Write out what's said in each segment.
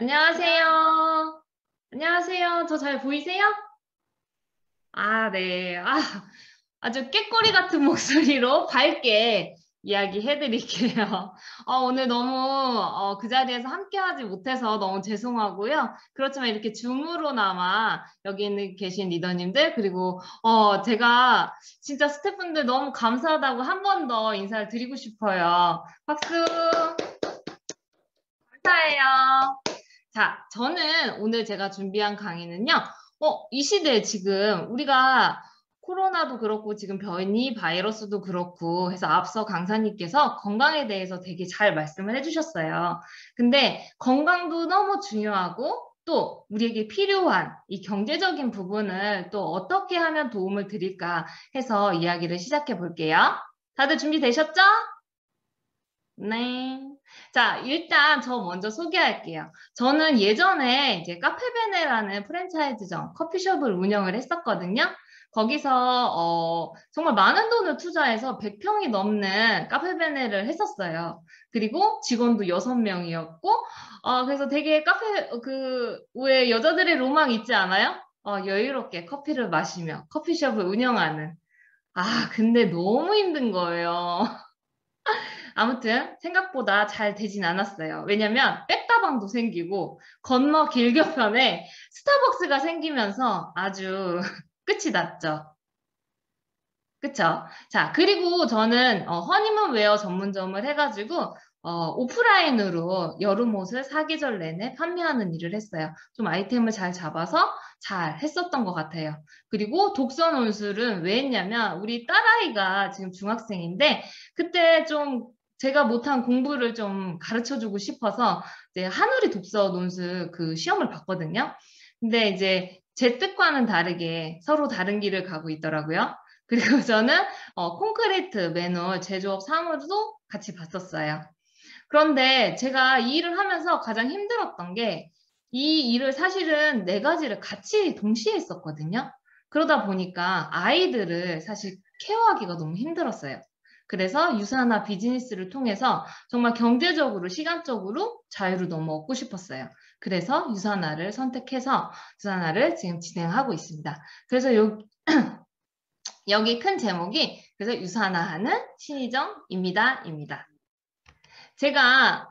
안녕하세요. 안녕하세요. 저 잘 보이세요? 네. 아주 꾀꼬리 같은 목소리로 밝게 이야기해 드릴게요. 오늘 너무 그 자리에서 함께하지 못해서 너무 죄송하고요. 그렇지만 이렇게 줌으로나마 여기 계신 리더님들 그리고 제가 진짜 스태프분들 너무 감사하다고 한 번 더 인사를 드리고 싶어요. 박수. 감사해요. 자, 저는 오늘 제가 준비한 강의는요. 이 시대에 지금 우리가 코로나도 그렇고 지금 변이 바이러스도 그렇고 해서 앞서 강사님께서 건강에 대해서 되게 잘 말씀을 해주셨어요. 근데 건강도 너무 중요하고 또 우리에게 필요한 이 경제적인 부분을 또 어떻게 하면 도움을 드릴까 해서 이야기를 시작해 볼게요. 다들 준비되셨죠? 네. 자, 일단 저 먼저 소개할게요. 저는 예전에 이제 카페베네라는 프랜차이즈점, 커피숍을 운영을 했었거든요. 거기서 정말 많은 돈을 투자해서 100평이 넘는 카페베네를 했었어요. 그리고 직원도 6명이었고, 그래서 되게 왜 여자들의 로망 있지 않아요? 여유롭게 커피를 마시며 커피숍을 운영하는. 근데 너무 힘든 거예요. 아무튼 생각보다 잘 되진 않았어요. 왜냐면 백다방도 생기고 건너 길격편에 스타벅스가 생기면서 아주 끝이 났죠. 그쵸? 자, 그리고 저는 허니문 웨어 전문점을 해가지고 오프라인으로 여름 옷을 사계절 내내 판매하는 일을 했어요. 좀 아이템을 잘 잡아서 잘 했었던 것 같아요. 그리고 독서 논술은 왜 했냐면 우리 딸아이가 지금 중학생인데 그때 좀 제가 못한 공부를 좀 가르쳐주고 싶어서 이제 한우리 독서 논술 그 시험을 봤거든요. 근데 이제 제 뜻과는 다르게 서로 다른 길을 가고 있더라고요. 그리고 저는 콘크리트 매놀 제조업 사무도 같이 봤었어요. 그런데 제가 이 일을 하면서 가장 힘들었던 게 이 일을 사실은 네 가지를 같이 동시에 했었거든요. 그러다 보니까 아이들을 사실 케어하기가 너무 힘들었어요. 그래서 유사나 비즈니스를 통해서 정말 경제적으로, 시간적으로 자유를 너무 얻고 싶었어요. 그래서 유사나를 선택해서 유사나를 지금 진행하고 있습니다. 그래서 여기 큰 제목이 그래서 유산화하는 신의정입니다. 제가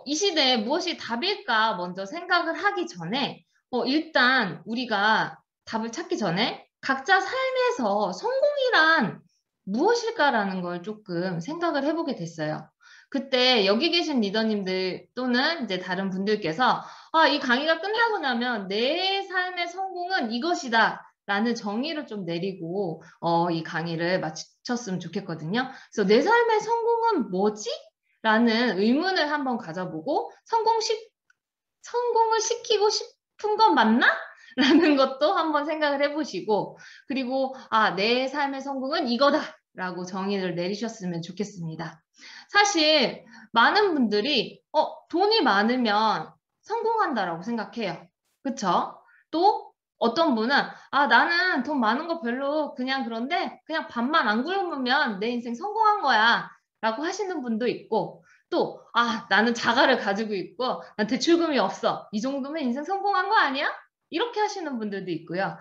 이 시대에 무엇이 답일까 먼저 생각을 하기 전에 일단 우리가 답을 찾기 전에 각자 삶에서 성공이란 무엇일까라는 걸 조금 생각을 해보게 됐어요. 그때 여기 계신 리더님들 또는 이제 다른 분들께서 이 강의가 끝나고 나면 내 삶의 성공은 이것이다. 라는 정의를 좀 내리고 이 강의를 마쳤으면 좋겠거든요. 그래서 내 삶의 성공은 뭐지? 라는 의문을 한번 가져보고 성공을 시키고 싶은 건 맞나? 라는 것도 한번 생각을 해보시고 그리고 내 삶의 성공은 이거다 라고 정의를 내리셨으면 좋겠습니다. 사실 많은 분들이 돈이 많으면 성공한다라고 생각해요. 그쵸? 또 어떤 분은 나는 돈 많은 거 별로 그냥 그런데 그냥 밥만 안 굶으면 내 인생 성공한 거야 라고 하시는 분도 있고 또 나는 자가를 가지고 있고 난 대출금이 없어. 이 정도면 인생 성공한 거 아니야? 이렇게 하시는 분들도 있고요.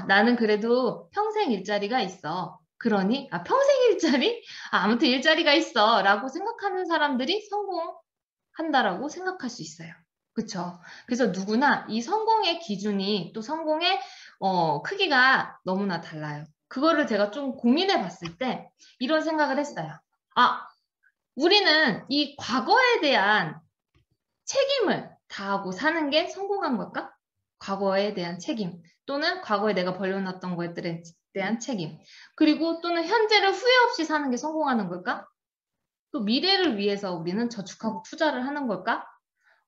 나는 그래도 평생 일자리가 있어. 그러니 평생 일자리? 아무튼 일자리가 있어 라고 생각하는 사람들이 성공한다라고 생각할 수 있어요. 그렇죠? 그래서 누구나 이 성공의 기준이 또 성공의 크기가 너무나 달라요. 그거를 제가 좀 고민해 봤을 때 이런 생각을 했어요. 우리는 이 과거에 대한 책임을 다하고 사는 게 성공한 걸까? 과거에 대한 책임 또는 과거에 내가 벌려놨던 것들에 대한 책임 그리고 또는 현재를 후회 없이 사는 게 성공하는 걸까? 또 미래를 위해서 우리는 저축하고 투자를 하는 걸까?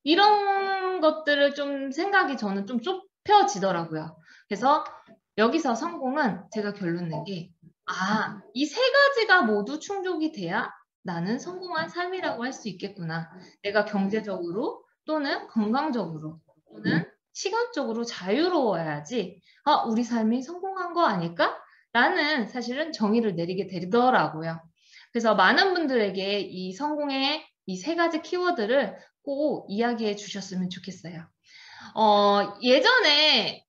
이런 것들을 좀 생각이 저는 좀 좁혀지더라고요. 그래서 여기서 성공은 제가 결론 낸 게, 이 세 가지가 모두 충족이 돼야 나는 성공한 삶이라고 할 수 있겠구나. 내가 경제적으로 또는 건강적으로 또는 시간적으로 자유로워야지, 우리 삶이 성공한 거 아닐까? 라는 사실은 정의를 내리게 되더라고요. 그래서 많은 분들에게 이 성공의 이 세 가지 키워드를 꼭 이야기해 주셨으면 좋겠어요. 예전에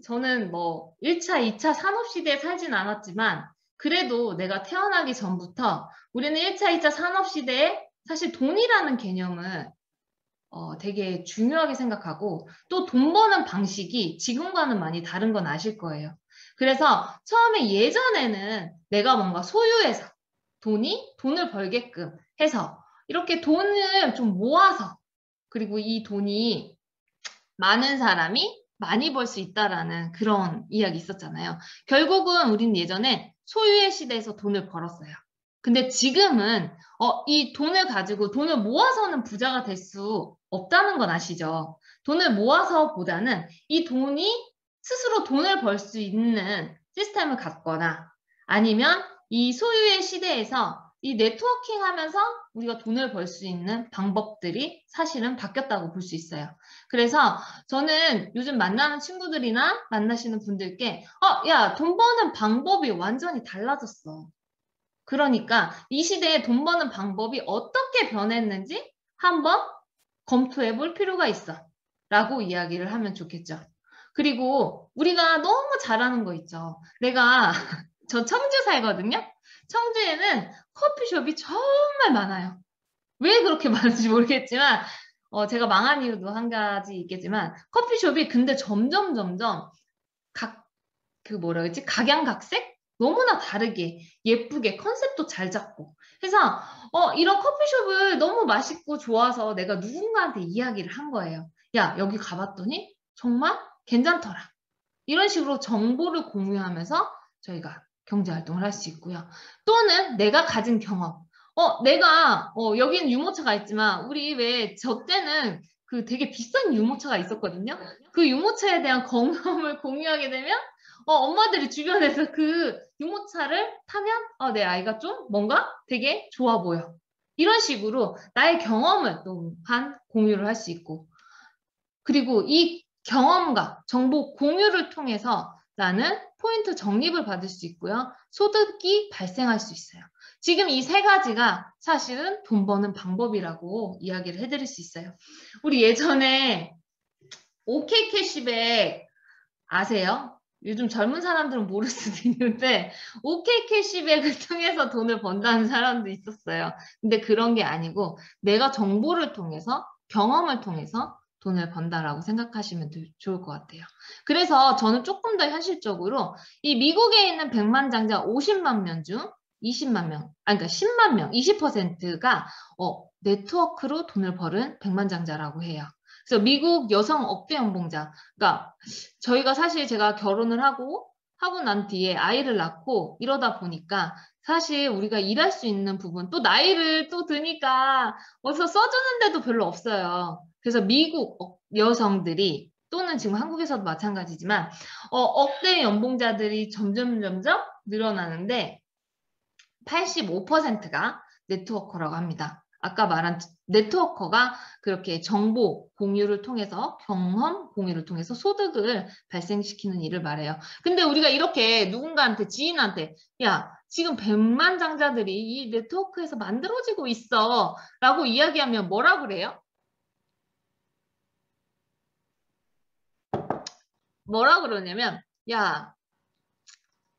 저는 뭐 1차, 2차 산업시대에 살진 않았지만 그래도 내가 태어나기 전부터 우리는 1차, 2차 산업시대에 사실 돈이라는 개념을 되게 중요하게 생각하고 또 돈 버는 방식이 지금과는 많이 다른 건 아실 거예요. 그래서 처음에 예전에는 내가 뭔가 소유해서 돈을 벌게끔 해서 이렇게 돈을 좀 모아서 그리고 이 돈이 많은 사람이 많이 벌 수 있다라는 그런 이야기 있었잖아요. 결국은 우리는 예전에 소유의 시대에서 돈을 벌었어요. 근데 지금은 이 돈을 가지고 돈을 모아서는 부자가 될 수 없다는 건 아시죠? 돈을 모아서보다는 이 돈이 스스로 돈을 벌 수 있는 시스템을 갖거나 아니면 이 소유의 시대에서 이 네트워킹 하면서 우리가 돈을 벌 수 있는 방법들이 사실은 바뀌었다고 볼 수 있어요. 그래서 저는 요즘 만나는 친구들이나 만나시는 분들께 야, 돈 버는 방법이 완전히 달라졌어. 그러니까 이 시대에 돈 버는 방법이 어떻게 변했는지 한번 검토해 볼 필요가 있어. 라고 이야기를 하면 좋겠죠. 그리고 우리가 너무 잘하는 거 있죠. 저 청주 살거든요. 청주에는 커피숍이 정말 많아요. 왜 그렇게 많은지 모르겠지만 제가 망한 이유도 한 가지 있겠지만 커피숍이 근데 점점 각양각색? 너무나 다르게 예쁘게 컨셉도 잘 잡고 해서 이런 커피숍을 너무 맛있고 좋아서 내가 누군가한테 이야기를 한 거예요. 야, 여기 가봤더니 정말 괜찮더라. 이런 식으로 정보를 공유하면서 저희가 경제활동을 할 수 있고요. 또는 내가 가진 경험. 여기는 유모차가 있지만 우리 왜 저 때는 그 되게 비싼 유모차가 있었거든요. 그 유모차에 대한 경험을 공유하게 되면 엄마들이 주변에서 그 유모차를 타면 내 아이가 좀 뭔가 되게 좋아 보여. 이런 식으로 나의 경험을 또한 공유를 할 수 있고 그리고 이 경험과 정보 공유를 통해서 나는 포인트 적립을 받을 수 있고요. 소득이 발생할 수 있어요. 지금 이 세 가지가 사실은 돈 버는 방법이라고 이야기를 해드릴 수 있어요. 우리 예전에 OK 캐시백 아세요? 요즘 젊은 사람들은 모를 수도 있는데 OK 캐시백을 통해서 돈을 번다는 사람도 있었어요. 근데 그런 게 아니고 내가 정보를 통해서 경험을 통해서 돈을 번다라고 생각하시면 좋을 것 같아요. 그래서 저는 조금 더 현실적으로 이 미국에 있는 100만 장자 50만 명 중 20만 명, 그러니까 10만 명, 20%가 네트워크로 돈을 벌은 100만 장자라고 해요. 그래서 미국 여성 억대 연봉자, 그러니까 제가 결혼을 하고 난 뒤에 아이를 낳고 이러다 보니까 사실 우리가 일할 수 있는 부분, 또 나이를 또 드니까 어디서 써주는 데도 별로 없어요. 그래서 미국 여성들이 또는 지금 한국에서도 마찬가지지만 억대 연봉자들이 점점 늘어나는데 85%가 네트워커라고 합니다. 아까 말한 네트워커가 그렇게 정보 공유를 통해서 경험 공유를 통해서 소득을 발생시키는 일을 말해요. 근데 우리가 이렇게 누군가한테 지인한테 야 지금 100만 장자들이 이 네트워크에서 만들어지고 있어 라고 이야기하면 뭐라 그래요? 뭐라 그러냐면 야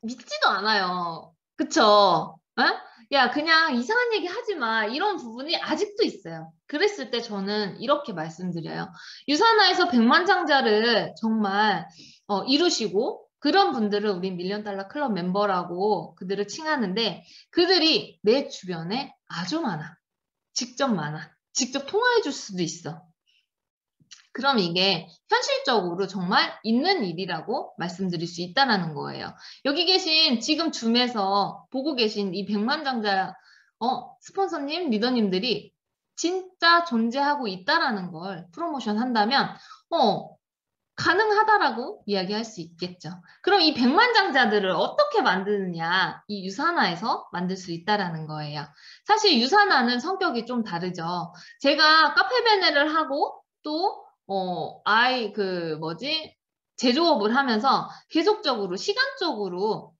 믿지도 않아요. 그쵸? 에? 야, 그냥 이상한 얘기 하지 마. 이런 부분이 아직도 있어요. 그랬을 때 저는 이렇게 말씀드려요. 유산화에서 백만장자를 정말 이루시고 그런 분들을 우리 밀리언달러 클럽 멤버라고 그들을 칭하는데 그들이 내 주변에 아주 많아. 직접 많아. 직접 통화해 줄 수도 있어. 그럼 이게 현실적으로 정말 있는 일이라고 말씀드릴 수 있다는 거예요. 여기 계신 지금 줌에서 보고 계신 이 백만장자 스폰서님, 리더님들이 진짜 존재하고 있다라는 걸 프로모션 한다면 가능하다라고 이야기할 수 있겠죠. 그럼 이 백만장자들을 어떻게 만드느냐, 이 유산화에서 만들 수 있다라는 거예요. 사실 유산화는 성격이 좀 다르죠. 제가 카페베네를 하고 또 제조업을 하면서 계속적으로 시간적으로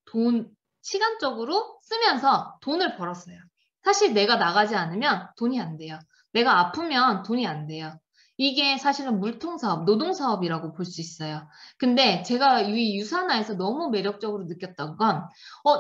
쓰면서 돈을 벌었어요. 사실 내가 나가지 않으면 돈이 안 돼요. 내가 아프면 돈이 안 돼요. 이게 사실은 물통사업, 노동사업이라고 볼 수 있어요. 근데 제가 이 유산화에서 너무 매력적으로 느꼈던 건,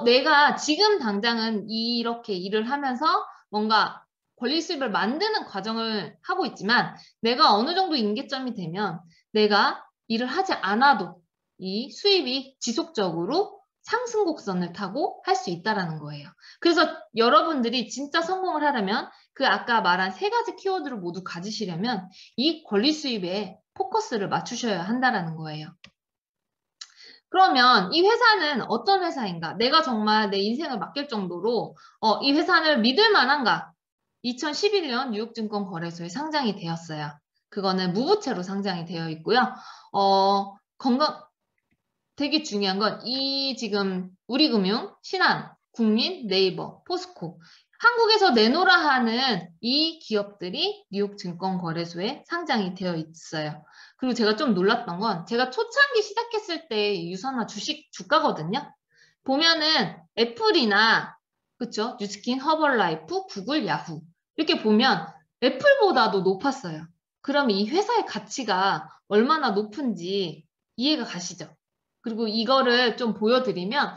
내가 지금 당장은 이렇게 일을 하면서 뭔가 권리 수입을 만드는 과정을 하고 있지만, 내가 어느 정도 임계점이 되면 내가 일을 하지 않아도 이 수입이 지속적으로 상승 곡선을 타고 할 수 있다라는 거예요. 그래서 여러분들이 진짜 성공을 하려면 그 아까 말한 세 가지 키워드를 모두 가지시려면 이 권리 수입에 포커스를 맞추셔야 한다라는 거예요. 그러면 이 회사는 어떤 회사인가? 내가 정말 내 인생을 맡길 정도로 이 회사를 믿을 만한가? 2011년 뉴욕증권 거래소에 상장이 되었어요. 그거는 무부채로 상장이 되어 있고요. 되게 중요한 건 이 지금 우리금융, 신한, 국민, 네이버, 포스코 한국에서 내놓으라 하는 이 기업들이 뉴욕 증권거래소에 상장이 되어 있어요. 그리고 제가 좀 놀랐던 건 제가 초창기 시작했을 때 유산화 주식 주가거든요. 보면은 애플이나 그쵸? 뉴스킨, 허벌라이프, 구글, 야후 이렇게 보면 애플보다도 높았어요. 그럼 이 회사의 가치가 얼마나 높은지 이해가 가시죠? 그리고 이거를 좀 보여드리면,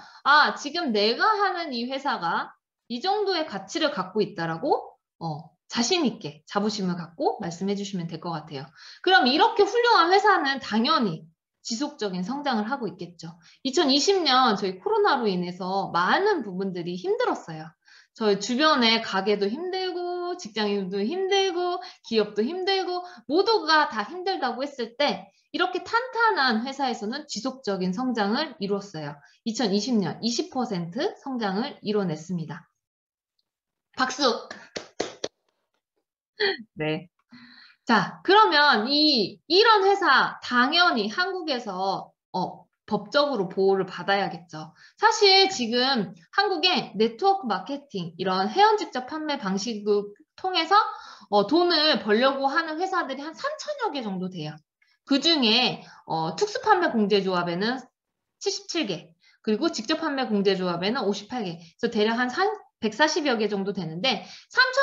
지금 내가 하는 이 회사가 이 정도의 가치를 갖고 있다라고, 자신 있게 자부심을 갖고 말씀해 주시면 될 것 같아요. 그럼 이렇게 훌륭한 회사는 당연히 지속적인 성장을 하고 있겠죠. 2020년 저희 코로나로 인해서 많은 부분들이 힘들었어요. 저희 주변에 가게도 힘들고, 직장인도 힘들고, 기업도 힘들고, 모두가 다 힘들다고 했을 때, 이렇게 탄탄한 회사에서는 지속적인 성장을 이뤘어요. 2020년 20% 성장을 이뤄냈습니다. 박수! 네. 자, 그러면 이런 회사 당연히 한국에서 법적으로 보호를 받아야겠죠. 사실 지금 한국의 네트워크 마케팅 이런 회원 직접 판매 방식을 통해서 돈을 벌려고 하는 회사들이 한 3천여 개 정도 돼요. 그중에 특수판매 공제조합에는 77개, 그리고 직접 판매 공제조합에는 58개, 그래서 대략 한 140여 개 정도 되는데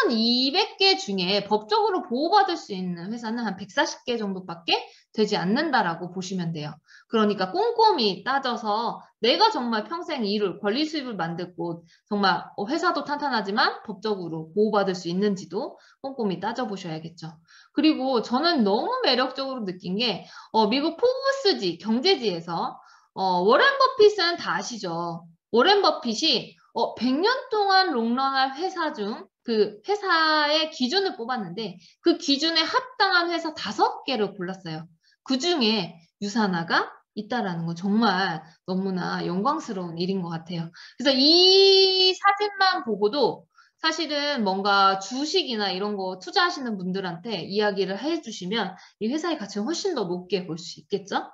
3,200개 중에 법적으로 보호받을 수 있는 회사는 한 140개 정도밖에 되지 않는다라고 보시면 돼요. 그러니까 꼼꼼히 따져서 내가 정말 평생 일을 권리 수입을 만들 곳 정말 회사도 탄탄하지만 법적으로 보호받을 수 있는지도 꼼꼼히 따져보셔야겠죠. 그리고 저는 너무 매력적으로 느낀 게 미국 포브스지 경제지에서 워렌 버핏은 다 아시죠? 워렌 버핏이 100년 동안 롱런할 회사 중 그 회사의 기준을 뽑았는데 그 기준에 합당한 회사 5개를 골랐어요. 그 중에 유산화가 있다라는 건 정말 너무나 영광스러운 일인 것 같아요. 그래서 이 사진만 보고도 사실은 뭔가 주식이나 이런 거 투자하시는 분들한테 이야기를 해주시면 이 회사의 가치를 훨씬 더 높게 볼 수 있겠죠?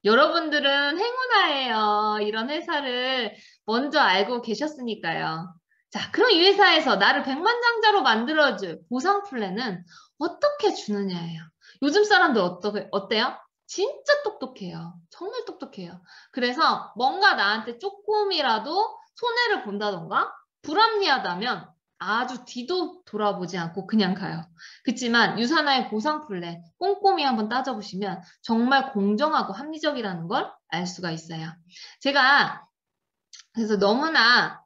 여러분들은 행운아예요. 이런 회사를 먼저 알고 계셨으니까요. 자, 그럼 이 회사에서 나를 백만장자로 만들어줄 보상 플랜은 어떻게 주느냐예요. 요즘 사람들 어때요? 진짜 똑똑해요. 정말 똑똑해요. 그래서 뭔가 나한테 조금이라도 손해를 본다던가 불합리하다면 아주 뒤도 돌아보지 않고 그냥 가요. 그렇지만 유산화의 보상 플랜 꼼꼼히 한번 따져보시면 정말 공정하고 합리적이라는 걸 알 수가 있어요. 제가 그래서 너무나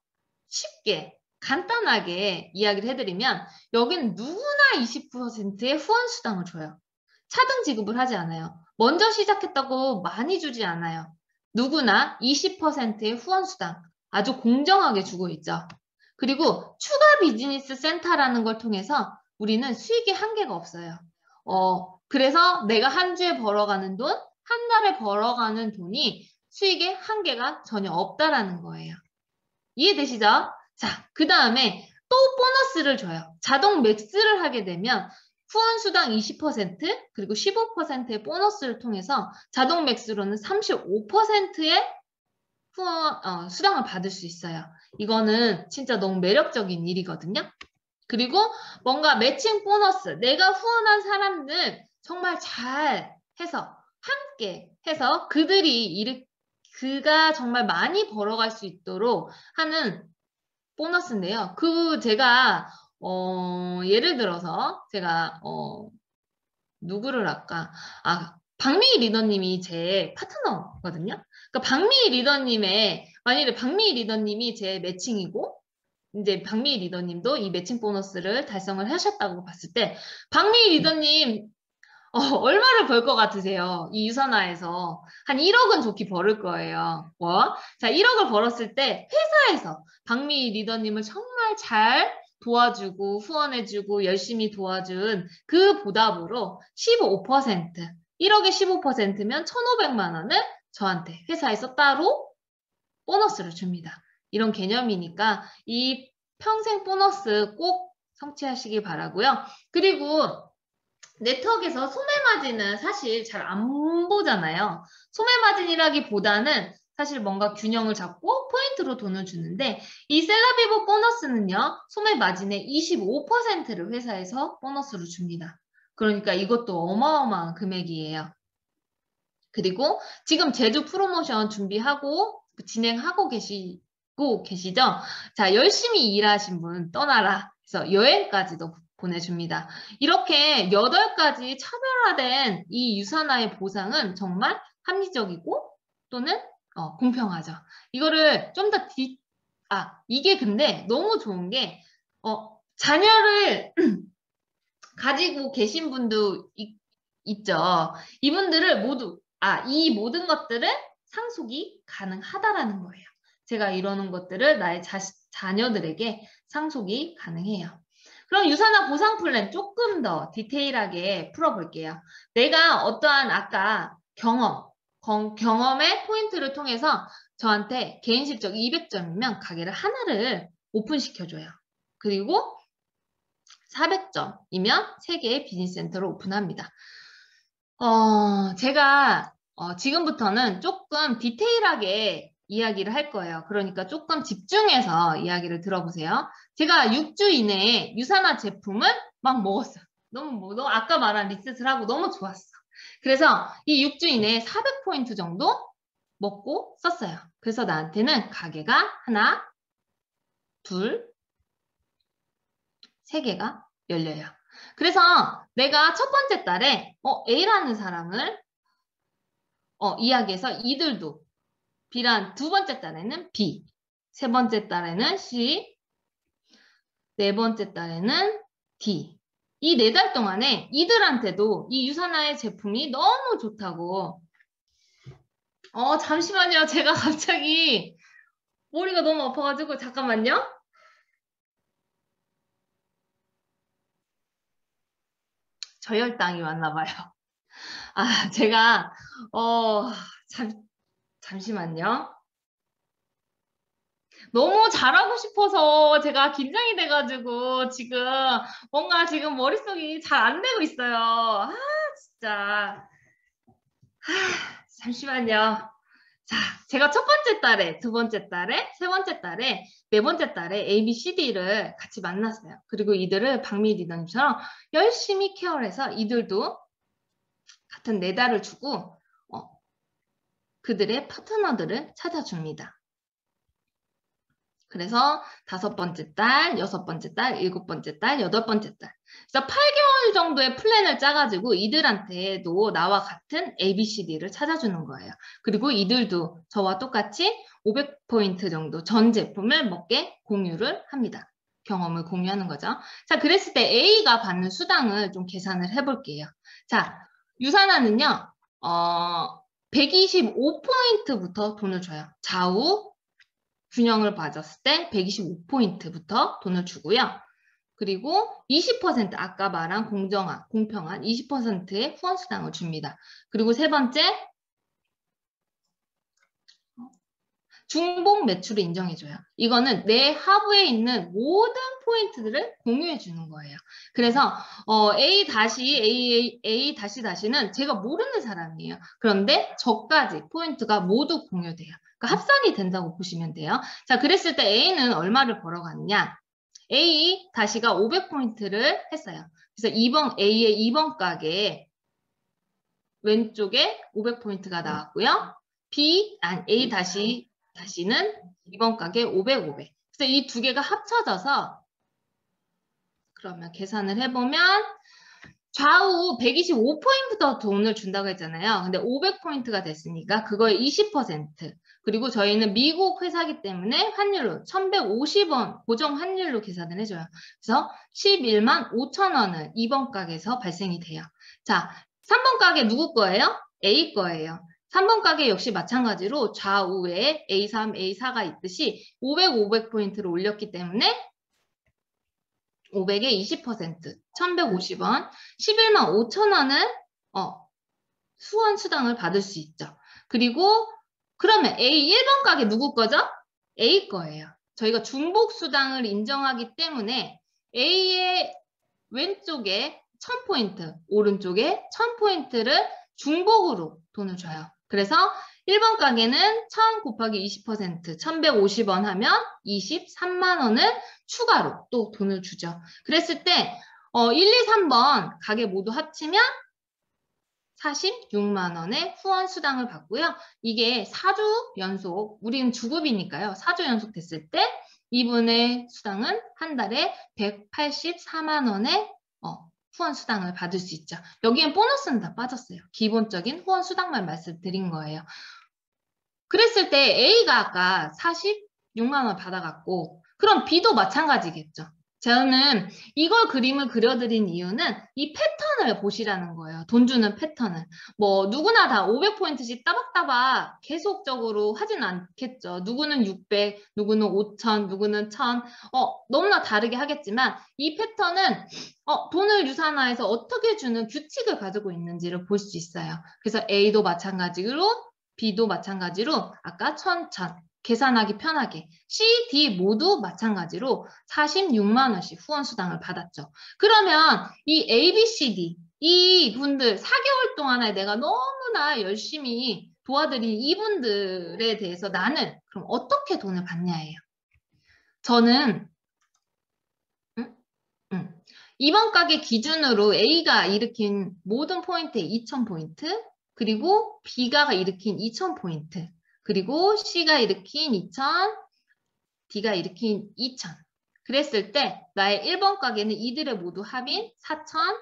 쉽게 간단하게 이야기를 해드리면 여기는 누구나 20%의 후원 수당을 줘요. 차등 지급을 하지 않아요. 먼저 시작했다고 많이 주지 않아요. 누구나 20%의 후원 수당 아주 공정하게 주고 있죠. 그리고 추가 비즈니스 센터라는 걸 통해서 우리는 수익의 한계가 없어요. 그래서 내가 한 주에 벌어가는 돈, 한 달에 벌어가는 돈이 수익의 한계가 전혀 없다라는 거예요. 이해되시죠? 자, 그 다음에 또 보너스를 줘요. 자동 맥스를 하게 되면 후원 수당 20% 그리고 15%의 보너스를 통해서 자동 맥스로는 35%의 후원, 수당을 받을 수 있어요. 이거는 진짜 너무 매력적인 일이거든요. 그리고 뭔가 매칭 보너스, 내가 후원한 사람들 정말 잘 해서 함께 해서 그가 정말 많이 벌어갈 수 있도록 하는 보너스인데요. 제가 예를 들어서 제가 누구를 할까? 박미희 리더님이 제 파트너거든요. 그러니까 박미희 리더님의 만일에 박미희 리더님이 제 매칭이고 이제 박미희 리더님도 이 매칭 보너스를 달성을 하셨다고 봤을 때 박미희 리더님 얼마를 벌 것 같으세요? 이 유선화에서 한 1억은 좋게 벌을 거예요. 자, 1억을 벌었을 때 회사에서 박미희 리더님을 정말 잘 도와주고 후원해주고 열심히 도와준 그 보답으로 15%, 1억에 15%면 1,500만 원을 저한테 회사에서 따로 보너스를 줍니다. 이런 개념이니까 이 평생 보너스 꼭 성취하시기 바라고요. 그리고 네트워크에서 소매마진은 사실 잘 안 보잖아요. 소매마진이라기보다는 사실 뭔가 균형을 잡고 포인트로 돈을 주는데 이 셀라비보 보너스는요. 소매마진의 25%를 회사에서 보너스로 줍니다. 그러니까 이것도 어마어마한 금액이에요. 그리고 지금 제주 프로모션 준비하고 진행하고 계시죠? 자, 열심히 일하신 분 떠나라. 그래서 여행까지도 보내줍니다. 이렇게 8가지 차별화된 이 유산화의 보상은 정말 합리적이고 또는 공평하죠. 이거를 좀 더 이게 근데 너무 좋은 게 자녀를 가지고 계신 분도 있죠. 이분들을 모두 이 모든 것들은 상속이 가능하다라는 거예요. 제가 이러는 것들을 나의 자녀들에게 상속이 가능해요. 그럼 유산화 보상 플랜 조금 더 디테일하게 풀어볼게요. 내가 어떠한 아까 경험의 포인트를 통해서 저한테 개인 실적 200점이면 가게를 하나를 오픈시켜줘요. 그리고 400점이면 3개의 비즈니스 센터를 오픈합니다. 제가 지금부터는 조금 디테일하게 이야기를 할 거예요. 그러니까 조금 집중해서 이야기를 들어보세요. 제가 6주 이내에 유산화 제품을 막 먹었어요. 너무 아까 말한 리셋을 하고 너무 좋았어. 그래서 이 6주 이내에 400포인트 정도 먹고 썼어요. 그래서 나한테는 가게가 하나, 둘, 3개가 열려요. 그래서 내가 첫 번째 달에 A라는 사람을 이야기해서 이들도 B란 두 번째 달에는 B, 세 번째 달에는 C, 네 번째 달에는 D. 이 4달 동안에 이들한테도 이 유산화의 제품이 너무 좋다고. 잠시만요. 제가 갑자기 머리가 너무 아파가지고 잠깐만요. 저혈당이 왔나 봐요. 제가 잠시만요. 너무 잘하고 싶어서 제가 긴장이 돼가지고 지금 뭔가 지금 머릿속이 잘 안 되고 있어요. 진짜. 잠시만요. 자, 제가 첫 번째 달에, 두 번째 달에, 세 번째 달에, 네 번째 달에 A, B, C, D를 같이 만났어요. 그리고 이들을 박미희 리더님처럼 열심히 케어를 해서 이들도 같은 4달을 주고 그들의 파트너들을 찾아줍니다. 그래서 5번째 달, 6번째 달, 7번째 달, 8번째 달. 그래서 8개월 정도의 플랜을 짜가지고 이들한테도 나와 같은 ABCD를 찾아주는 거예요. 그리고 이들도 저와 똑같이 500포인트 정도 전 제품을 먹게 공유를 합니다. 경험을 공유하는 거죠. 자, 그랬을 때 A가 받는 수당을 좀 계산을 해볼게요. 자, 유산화는요, 125포인트부터 돈을 줘요. 좌우 균형을 봐줬을 때 125포인트부터 돈을 주고요. 그리고 20% 아까 말한 공평한 20%의 후원수당을 줍니다. 그리고 세 번째, 중복 매출을 인정해줘요. 이거는 내 하부에 있는 모든 포인트들을 공유해주는 거예요. 그래서 A-A는 제가 모르는 사람이에요. 그런데 저까지 포인트가 모두 공유돼요. 그러니까 합산이 된다고 보시면 돼요. 자, 그랬을 때 A는 얼마를 벌어가느냐? A-가 500포인트를 했어요. 그래서 A의 2번 가게에 왼쪽에 500포인트가 나왔고요. A-는 2번 가게 500, 500. 그래서 이 두 개가 합쳐져서 그러면 계산을 해보면 좌우 125포인트 더 돈을 준다고 했잖아요. 근데 500포인트가 됐으니까 그거의 20%. 그리고 저희는 미국 회사이기 때문에 환율로 1150원 고정 환율로 계산을 해줘요. 그래서 11만 5천 원을 이번 가게에서 발생이 돼요. 자, 3번 가게 누구 거예요? A 거예요. 3번 가게 역시 마찬가지로 좌우에 A3, A4가 있듯이 500포인트를 올렸기 때문에 500에 20%, 1150원, 11만 5천 원을 수원 수당을 받을 수 있죠. 그리고 그러면 A 1번 가게 누구 거죠? A 거예요. 저희가 중복 수당을 인정하기 때문에 A의 왼쪽에 1000포인트, 오른쪽에 1000포인트를 중복으로 돈을 줘요. 그래서 1번 가게는 1000 곱하기 20%, 1150원 하면 23만 원을 추가로 또 돈을 주죠. 그랬을 때 1, 2, 3번 가게 모두 합치면 46만 원의 후원 수당을 받고요. 이게 4주 연속, 우리는 주급이니까요. 4주 연속 됐을 때 이분의 수당은 한 달에 184만 원의 후원 수당을 받을 수 있죠. 여기엔 보너스는 다 빠졌어요. 기본적인 후원 수당만 말씀드린 거예요. 그랬을 때 A가 아까 46만 원 받아갔고 그럼 B도 마찬가지겠죠. 저는 이걸 그림을 그려드린 이유는 이 패턴을 보시라는 거예요. 돈 주는 패턴을. 뭐 누구나 다 500포인트씩 따박따박 계속적으로 하진 않겠죠. 누구는 600, 누구는 5,000, 누구는 1,000. 너무나 다르게 하겠지만 이 패턴은 돈을 유산화해서 어떻게 주는 규칙을 가지고 있는지를 볼 수 있어요. 그래서 A도 마찬가지로 B도 마찬가지로 아까 1,000, 계산하기 편하게 C, D 모두 마찬가지로 46만 원씩 후원 수당을 받았죠. 그러면 이 A, B, C, D 이 분들 4개월 동안에 내가 너무나 열심히 도와드린 이분들에 대해서 나는 그럼 어떻게 돈을 받냐예요. 저는 이번 가게 기준으로 A가 일으킨 모든 포인트에 2,000포인트 그리고 B가 일으킨 2,000포인트 그리고 C가 일으킨 2,000, D가 일으킨 2,000. 그랬을 때 나의 1번 가게는 이들의 모두 합인 4,000,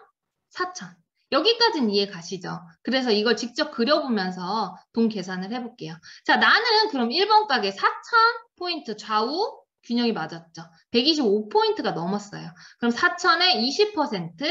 4,000. 여기까지는 이해 가시죠? 그래서 이걸 직접 그려보면서 돈 계산을 해볼게요. 자, 나는 그럼 1번 가게 4,000포인트 좌우 균형이 맞았죠. 125포인트가 넘었어요. 그럼 4,000에 20%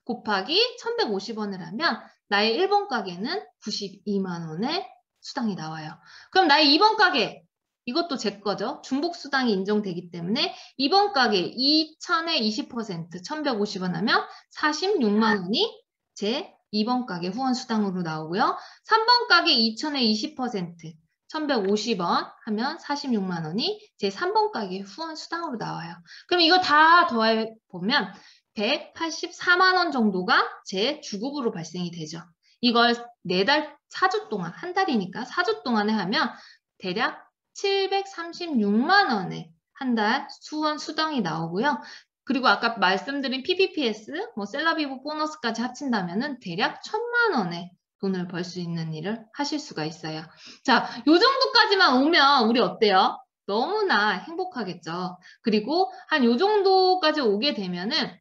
곱하기 1,150원을 하면 나의 1번 가게는 92만 원의 수당이 나와요. 그럼 나의 2번 가게 이것도 제 거죠. 중복 수당이 인정되기 때문에 2번 가게 2,000에 20% 1,150원 하면 46만 원이 제 2번 가게 후원 수당으로 나오고요. 3번 가게 2,000에 20% 1,150원 하면 46만 원이 제 3번 가게 후원 수당으로 나와요. 그럼 이거 다 더해보면 184만 원 정도가 제 주급으로 발생이 되죠. 이걸 4달, 4주 동안, 한 달이니까 4주 동안에 하면 대략 736만 원의 한 달 후원 수당이 나오고요. 그리고 아까 말씀드린 PPPS, 뭐 셀러비브 보너스까지 합친다면은 대략 1,000만 원의 돈을 벌 수 있는 일을 하실 수가 있어요. 자, 요 정도까지만 오면 우리 어때요? 너무나 행복하겠죠. 그리고 한 요 정도까지 오게 되면은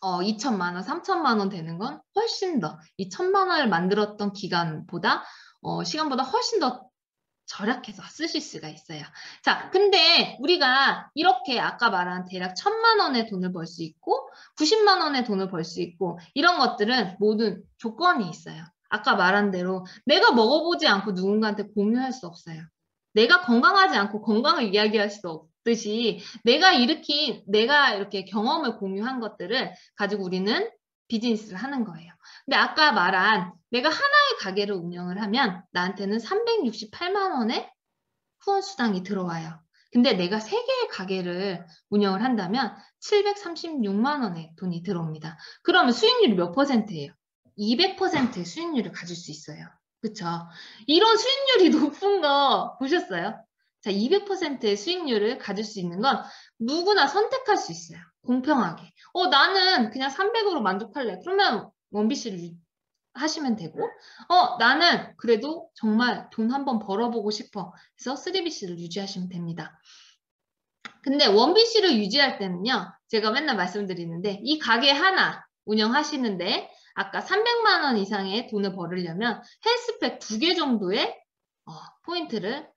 2천만 원, 3천만 원 되는 건 훨씬 더 이 1,000만 원을 만들었던 기간보다 시간보다 훨씬 더 절약해서 쓰실 수가 있어요. 자, 근데 우리가 이렇게 아까 말한 대략 1,000만 원의 돈을 벌 수 있고 90만 원의 돈을 벌 수 있고 이런 것들은 모든 조건이 있어요. 아까 말한 대로 내가 먹어보지 않고 누군가한테 공유할 수 없어요. 내가 건강하지 않고 건강을 이야기할 수 없듯이 내가 이렇게 경험을 공유한 것들을 가지고 우리는 비즈니스를 하는 거예요. 근데 아까 말한 내가 하나의 가게를 운영을 하면 나한테는 368만 원의 후원 수당이 들어와요. 근데 내가 3개의 가게를 운영을 한다면 736만 원의 돈이 들어옵니다. 그러면 수익률이 몇 %예요? 200%의 수익률을 가질 수 있어요. 그쵸? 이런 수익률이 높은 거 보셨어요? 자, 200%의 수익률을 가질 수 있는 건 누구나 선택할 수 있어요. 공평하게. 나는 그냥 300으로 만족할래. 그러면 원비씨를 하시면 되고 나는 그래도 정말 돈 한번 벌어보고 싶어. 그래서 3BC를 유지하시면 됩니다. 근데 원BC를 유지할 때는요, 제가 맨날 말씀드리는데, 이 가게 하나 운영하시는데, 아까 300만 원 이상의 돈을 벌으려면 헬스팩 2개 정도의 포인트를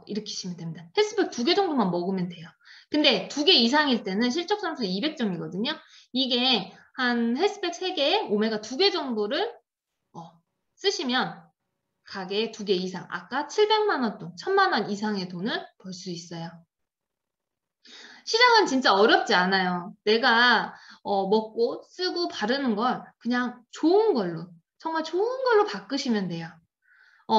일으키시면 됩니다. 헬스팩 2개 정도만 먹으면 돼요. 근데 2개 이상일 때는 실적점수 200점이거든요. 이게 한 헬스팩 3개에 오메가 2개 정도를 쓰시면 가게에 2개 이상, 아까 700만 원 돈, 1000만 원 이상의 돈을 벌 수 있어요. 시장은 진짜 어렵지 않아요. 내가 먹고 쓰고 바르는 걸 그냥 좋은 걸로, 정말 좋은 걸로 바꾸시면 돼요.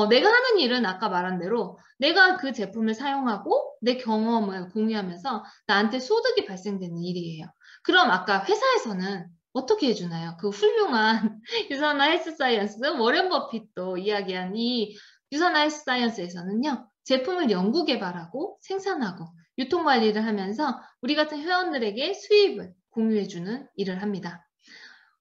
내가 하는 일은 아까 말한 대로 내가 그 제품을 사용하고 내 경험을 공유하면서 나한테 소득이 발생되는 일이에요. 그럼 아까 회사에서는 어떻게 해주나요? 그 훌륭한 유산화 헬스 사이언스, 워렌 버핏도 이야기한 이 유산화 헬스 사이언스에서는요, 제품을 연구 개발하고 생산하고 유통관리를 하면서 우리 같은 회원들에게 수입을 공유해주는 일을 합니다.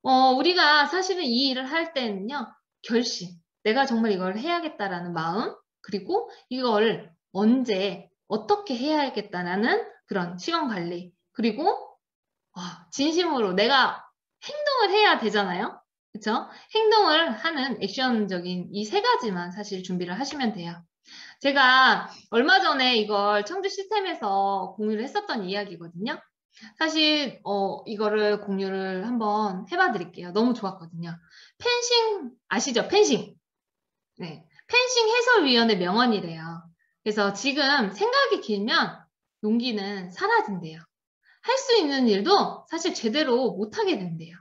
우리가 사실은 이 일을 할 때는요, 결심, 내가 정말 이걸 해야겠다라는 마음, 그리고 이걸 언제, 어떻게 해야겠다라는 그런 시간 관리, 그리고 진심으로 내가 행동을 해야 되잖아요. 그렇죠? 행동을 하는 액션적인 이 3가지만 사실 준비를 하시면 돼요. 제가 얼마 전에 이걸 청주 시스템에서 공유를 했었던 이야기거든요. 사실 이거를 공유를 한번 해봐 드릴게요. 너무 좋았거든요. 펜싱 아시죠? 펜싱. 네. 펜싱 해설위원회 명언이래요. 그래서 지금 생각이 길면 용기는 사라진대요. 할 수 있는 일도 사실 제대로 못하게 된대요.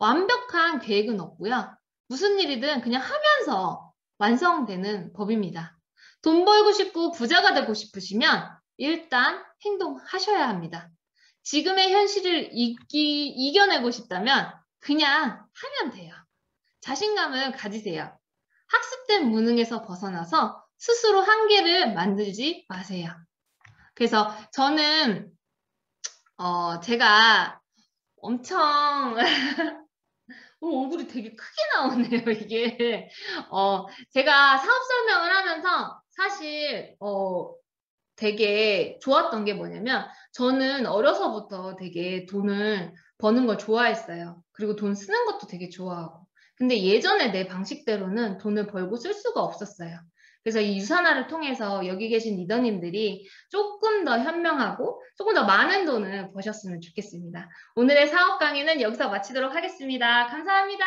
완벽한 계획은 없고요. 무슨 일이든 그냥 하면서 완성되는 법입니다. 돈 벌고 싶고 부자가 되고 싶으시면 일단 행동하셔야 합니다. 지금의 현실을 이겨내고 싶다면 그냥 하면 돼요. 자신감을 가지세요. 학습된 무능에서 벗어나서 스스로 한계를 만들지 마세요. 그래서 저는 제가 엄청 얼굴이 되게 크게 나오네요, 이게. 제가 사업 설명을 하면서 사실 되게 좋았던 게 뭐냐면 저는 어려서부터 되게 돈을 버는 걸 좋아했어요. 그리고 돈 쓰는 것도 되게 좋아하고. 근데 예전에 내 방식대로는 돈을 벌고 쓸 수가 없었어요. 그래서 이 유산화를 통해서 여기 계신 리더님들이 조금 더 현명하고 조금 더 많은 돈을 버셨으면 좋겠습니다. 오늘의 사업 강의는 여기서 마치도록 하겠습니다. 감사합니다.